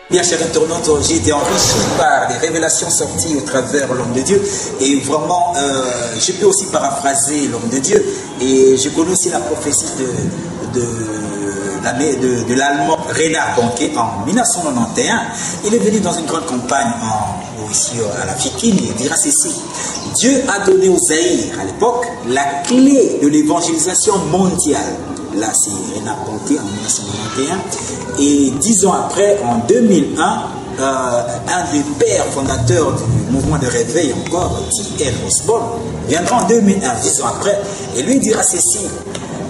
Bien, chers internautes, j'ai été enrichi par des révélations sorties au travers l'homme de Dieu. Et vraiment, je peux aussi paraphraser l'homme de Dieu. Et je connais aussi la prophétie de l'Allemand Reinhard Bonnke en 1991. Il est venu dans une grande campagne ici à la Fikine. Il dira ceci: Dieu a donné aux Zaïre à l'époque la clé de l'évangélisation mondiale. Là, c'est Reinhard Bonnke en 1991. Et 10 ans après, en 2001, un des pères fondateurs du mouvement de réveil encore, T.L. Osborne, viendra en 2001, 10 ans après, et lui dira ceci: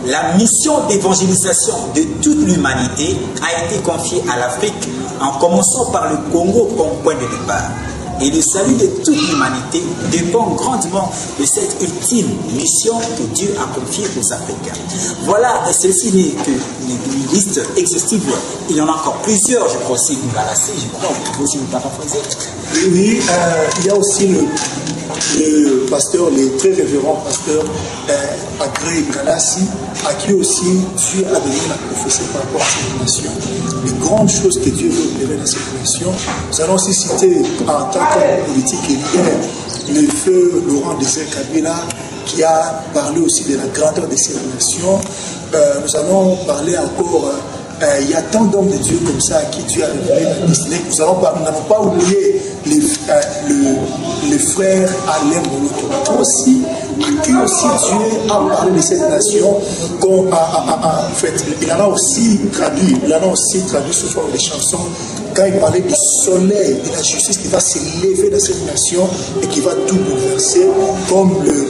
la mission d'évangélisation de toute l'humanité a été confiée à l'Afrique, en commençant par le Congo comme point de départ. Et le salut de toute l'humanité dépend grandement de cette ultime mission que Dieu a confiée aux Africains. Voilà, celle-ci n'est qu'une liste exhaustive. Il y en a encore plusieurs, je crois aussi une galaxie, je crois, on peut aussi nous paraphraser. Oui, il y a aussi le pasteur, le très révérend pasteur Agré Galassi, à qui aussi Dieu a donné la prophétie par rapport à cette nation. Les grandes choses que Dieu veut opérer dans cette nation. Nous allons aussi citer en tant qu'homme politique et leader le feu Laurent Désert Kabila, qui a parlé aussi de la grandeur de cette nation. Nous allons parler encore. Il y a tant d'hommes de Dieu comme ça à qui Dieu a révélé la destinée. Nous n'allons pas oublier les frères Alain Moloto aussi, à qui aussi Dieu a parlé de cette nation. En fait, il en a aussi traduit ce soir des chansons quand il parlait du soleil et de la justice qui va s'élever dans cette nation et qui va tout bouleverser, comme le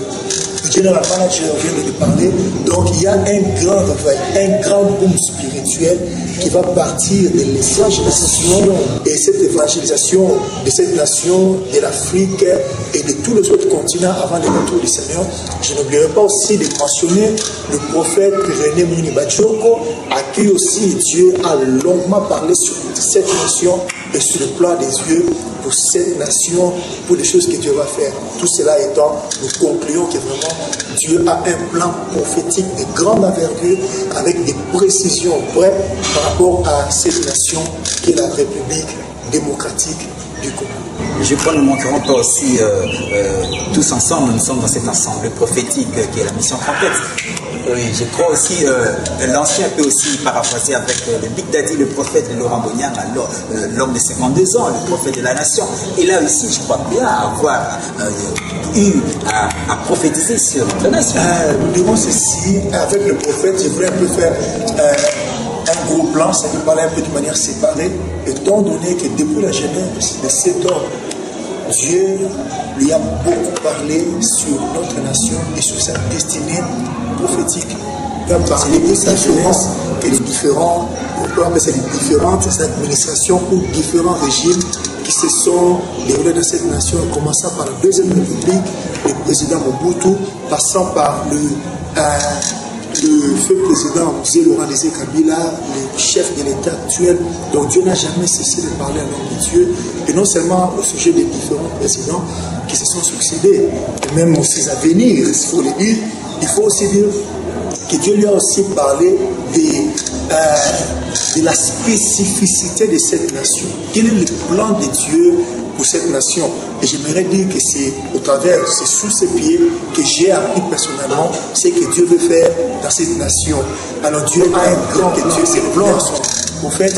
General Manager vient de parler. Donc il y a un grand réveil, un grand boom spirituel qui va partir de l'évangélisation, et cette évangélisation de cette nation, de l'Afrique et de tous les autres continents avant le retour du Seigneur. Je n'oublierai pas aussi de mentionner le prophète René Mouni Bachoko, à qui aussi Dieu a longuement parlé sur cette nation et sur le plan des yeux pour cette nation, pour les choses que Dieu va faire. Tout cela étant, nous concluons que vraiment Dieu a un plan prophétique de grande envergure avec des précisions vraies par rapport à cette nation qui est la République démocratique du Congo. Je crois que nous ne manquerons pas aussi, tous ensemble, nous sommes dans cette assemblée prophétique qui est la mission trompette. Oui, je crois aussi, l'ancien peut aussi paraphraser avec le Big Daddy, le prophète de Laurent Bonyang, l'homme de 52 ans, le prophète de la nation. Et là aussi, je crois bien avoir eu à prophétiser sur notre nation. Nous dirons ceci, avec le prophète, je voulais un peu faire un gros plan, ça peut parler un peu de manière séparée, étant donné que depuis la genèse de cet homme, Dieu lui a beaucoup parlé sur notre nation et sur sa destinée prophétique. Il a parlé de sa jeunesse et les différentes administrations ou différents régimes qui se sont déroulés dans cette nation, commençant par la Deuxième République, le président Mobutu, passant par le feu président Laurent Désiré Kabila, le chef de l'État actuel. Donc Dieu n'a jamais cessé de parler à l'homme de Dieu, et non seulement au sujet des différents présidents qui se sont succédés, et même aussi à venir, il faut le dire. Il faut aussi dire que Dieu lui a aussi parlé de la spécificité de cette nation. Quel est le plan de Dieu pour cette nation? Et j'aimerais dire que c'est au travers, c'est sous ses pieds que j'ai appris personnellement ce que Dieu veut faire dans cette nation. Alors Dieu a un plan, que Dieu, ses plans sont, en fait,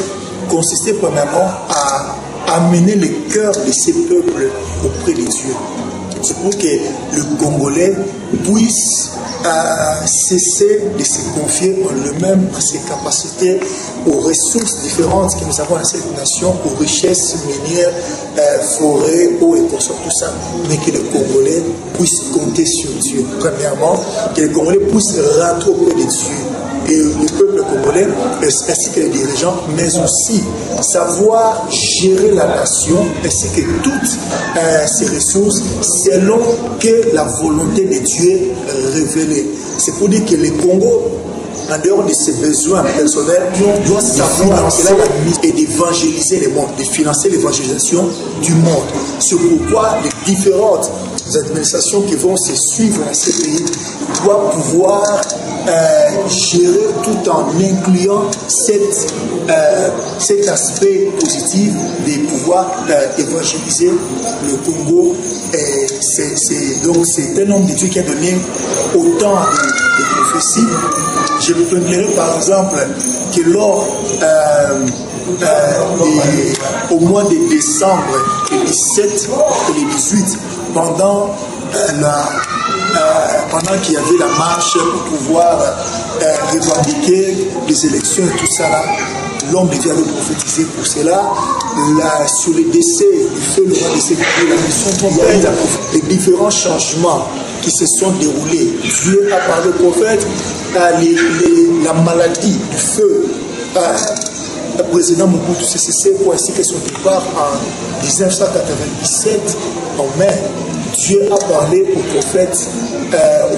consistait premièrement à amener le cœur de ces peuples auprès de Dieu. C'est pour que le Congolais puisse cesser de se confier en lui-même, à ses capacités, aux ressources différentes que nous avons dans cette nation, aux richesses minières, forêts, eau et consorts, tout ça, mais que le Congolais puisse compter sur Dieu. Premièrement, que le Congolais puisse rentrer auprès de Dieu. Et le peuple congolais, ainsi que les dirigeants, mais aussi savoir gérer la nation, ainsi que toutes ces ressources, selon que la volonté de Dieu révélée. C'est pour dire que le Congo, en dehors de ses besoins personnels, doit savoir et d'évangéliser le monde, de financer l'évangélisation du monde. C'est pourquoi les différentes administrations qui vont se suivre dans ces pays doivent pouvoir gérer tout en incluant cet aspect positif de pouvoir évangéliser le Congo. Donc c'est un homme de Dieu qui a donné autant de prophéties. Je vous donnerai par exemple que lors au mois de décembre, le 17 et le 18, pendant qu'il y avait la marche pour pouvoir revendiquer les élections et tout ça là, l'homme de Dieu avait prophétisé pour cela. Sur le décès du feu Laurent Désiré Kabila, il y a les différents changements qui se sont déroulés. Dieu a parlé au prophète, la maladie du feu. Le président Mobutu Sese Seko ainsi que son départ en 1997 en mai. Dieu a parlé au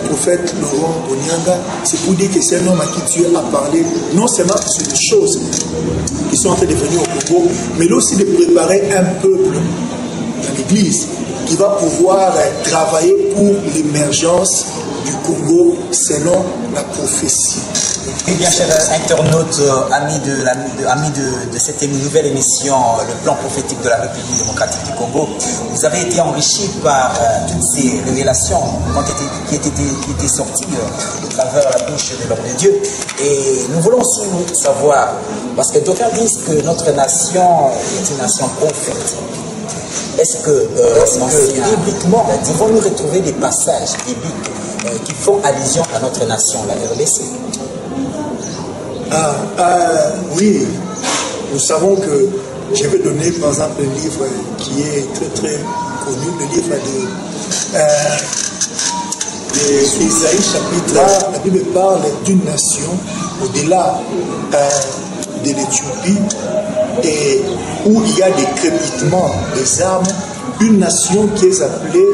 prophète Laurent Bonianga. C'est pour dire que c'est un homme à qui Dieu a parlé, non seulement sur des choses qui sont en train de venir au Congo, mais aussi de préparer un peuple dans l'Église qui va pouvoir travailler pour l'émergence du Congo selon la prophétie. Eh bien, chers internautes, amis de cette nouvelle émission, le plan prophétique de la République démocratique du Congo, vous avez été enrichis par toutes ces révélations qui étaient sorties au travers la bouche de l'homme de Dieu. Et nous voulons aussi savoir, parce que d'aucuns disent que notre nation est une nation prophète. Est-ce que bibliquement, devons-nous retrouver des passages bibliques qui font allusion à notre nation, la RDC? Oui, nous savons que je vais donner par exemple un livre qui est très très connu, le livre d'Ésaïe chapitre 1. La Bible parle d'une nation au-delà de l'Éthiopie et où il y a des crépitements des armes, une nation qui est appelée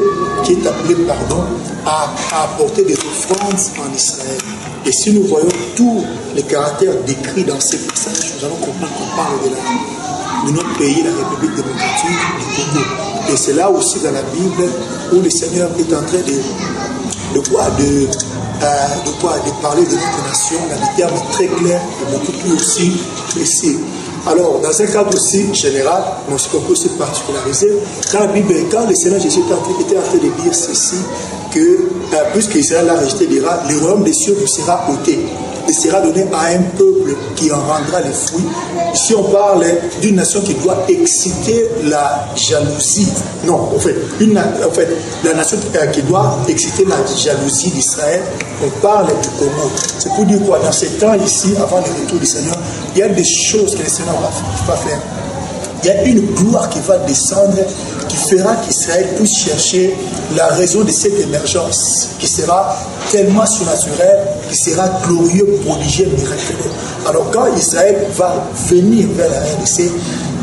à apporter des offrandes en Israël. Et si nous voyons tous les caractères décrits dans ces passages, nous allons comprendre qu'on parle de notre pays, la République démocratique du Congo. Et c'est là aussi dans la Bible où le Seigneur est en train de parler de notre nation dans des termes très clairs et beaucoup plus aussi précis. Alors, dans un cadre aussi général, mais aussi qu'on peut se particulariser, quand le Seigneur Jésus était en train de dire ceci, que puisque Israël a rejeté l'Irak, le royaume des cieux vous sera ôté. Il sera donné à un peuple qui en rendra les fruits. Ici, on parle d'une nation qui doit exciter la jalousie. Non, en fait, la nation qui doit exciter la jalousie d'Israël, on parle du Congo. C'est pour dire quoi? Dans ces temps ici, avant le retour du Seigneur, il y a des choses que le Seigneur va faire. Il y a une gloire qui va descendre, qui fera qu'Israël puisse chercher la raison de cette émergence, qui sera tellement surnaturelle, qui sera glorieux, prodigieux, miraculeux. Alors quand Israël va venir vers la RDC,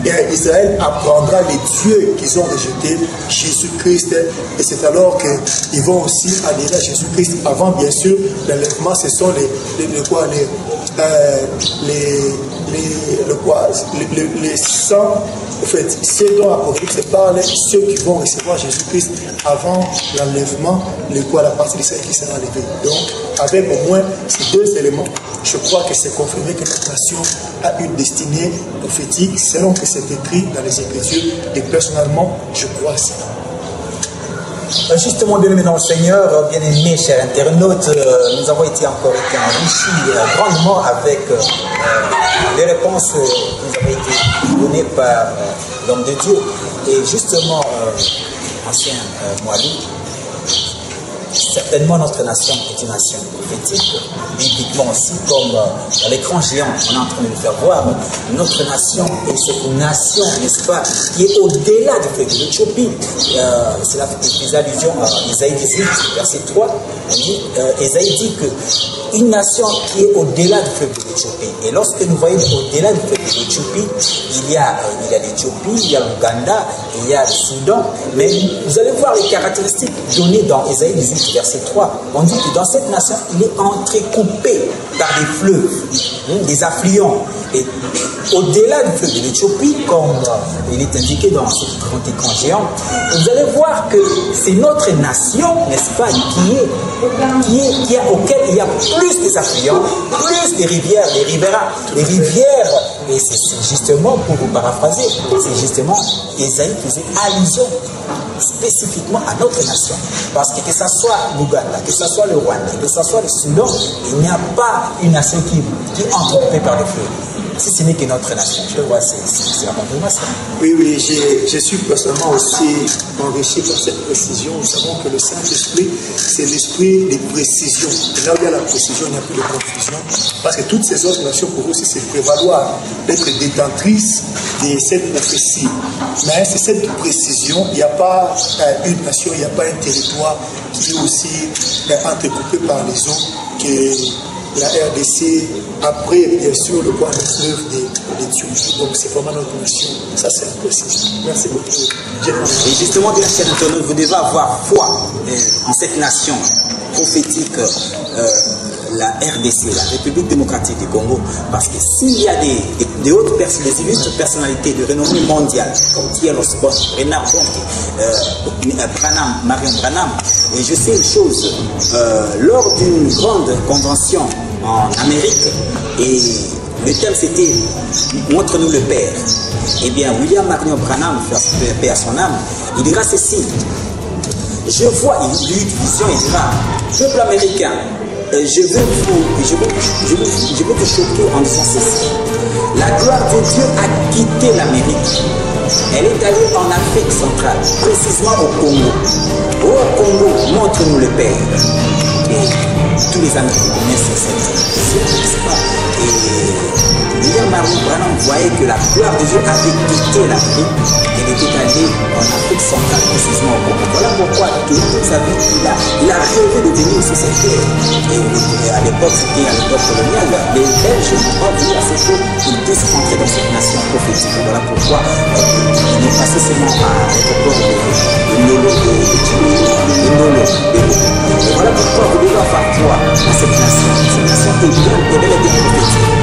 et Israël apprendra les dieux qu'ils ont rejetés, Jésus-Christ, et c'est alors qu'ils vont aussi adhérer à Jésus-Christ. Avant, bien sûr, l'enlèvement, ce sont les saints, en fait, ceux dont l'Apocalypse parle, ceux qui vont recevoir Jésus-Christ avant l'enlèvement, la partie d'Israël qui sera enlevée. Donc, avec au moins ces deux éléments, je crois que c'est confirmé que notre nation a une destinée prophétique selon que c'est écrit dans les Écritures, et personnellement, je crois à ça. Justement, bien-aimés dans le Seigneur, bien-aimés chers internautes, nous avons été enrichis grandement avec les réponses qui nous avaient été données par l'homme de Dieu. Et justement, ancien Moalou, certainement notre nation est une nation prophétique, bibliquement aussi, comme dans l'écran géant, on est en train de le faire voir. Notre nation est cette nation, n'est-ce pas, qui est au-delà du fleuve de l'Éthiopie. Cela fait allusion à Isaïe 18, verset 3. Isaïe dit qu'une nation qui est au-delà du fleuve de l'Éthiopie. Et lorsque nous voyons au-delà du fleuve de l'Éthiopie, il y a l'Éthiopie, il y a l'Ouganda, il y a le Soudan. Mais vous allez voir les caractéristiques données dans Isaïe 18, verset 3. On dit que dans cette nation, il est entrecoupé par des fleuves, des affluents. Et au-delà du fleuve de l'Éthiopie, comme il est indiqué dans ce grand écran géant, vous allez voir que c'est notre nation, n'est-ce pas, auquel il y a plus des affluents, plus des rivières, des rivera, des rivières. Et c'est justement, pour vous paraphraser, c'est justement Isaïe faisait allusion spécifiquement à notre nation. Parce que ce soit l'Ouganda, que ce soit le Rwanda, que ce soit le Soudan, il n'y a pas une nation qui est entrecoupée par les fleuves. Si ce n'est que notre nation, je vois, c'est la confirmation. Oui, je suis personnellement aussi enrichi par cette précision. Nous savons que le Saint-Esprit, c'est l'esprit de précision. Et là où il y a la précision, il n'y a plus de confusion. Parce que toutes ces autres nations, pour eux, c'est prévaloir d'être détentrices de cette prophétie. Mais c'est cette précision, il n'y a pas une nation, il n'y a pas un territoire qui est aussi entrecoupé par les autres que la RDC, après, bien sûr, le point de fleuve d'Éthiopie. Donc, c'est vraiment notre nation. Ça, c'est la précision. Merci beaucoup. Et justement, bien chers internautes, vous devez avoir foi en cette nation prophétique, la RDC, la République démocratique du Congo. Parce que s'il y a des autres personnes, des illustres personnalités de renommée mondiale, comme Thierry Osborne, Renard Bonke, Marion Branham, et je sais une chose, lors d'une grande convention en Amérique, et le thème c'était « Montre-nous le Père ». Eh bien, William Marion Branham, paix à son âme, il dira ceci. Je vois, il eut une vision, il dira « Peuple américain, je veux te choquer en disant ceci. La gloire de Dieu a quitté l'Amérique. Elle est allée en Afrique centrale, précisément au Congo. Au Congo, montre-nous le Père. » Et tous les amis qui connaissent cette n'est-ce pas? Et William Marion Branham voyait que la gloire de Dieu avait quitté l'Afrique. Elle était allée en Afrique centrale, précisément au Congo. Voilà pourquoi toute sa vie, il a rêvé de venir sur cette terre. Et à l'époque, c'était à l'époque coloniale, les Belges n'ont pas voulu assez tôt qu'ils puissent rentrer dans cette nation prophétique. Voilà pourquoi il est passé seulement à l'aéroport de Nolo, de Nolo. Et voilà pourquoi vous devez avoir foi à cette nation. Cette nation est bien, est bel et bien prophétique.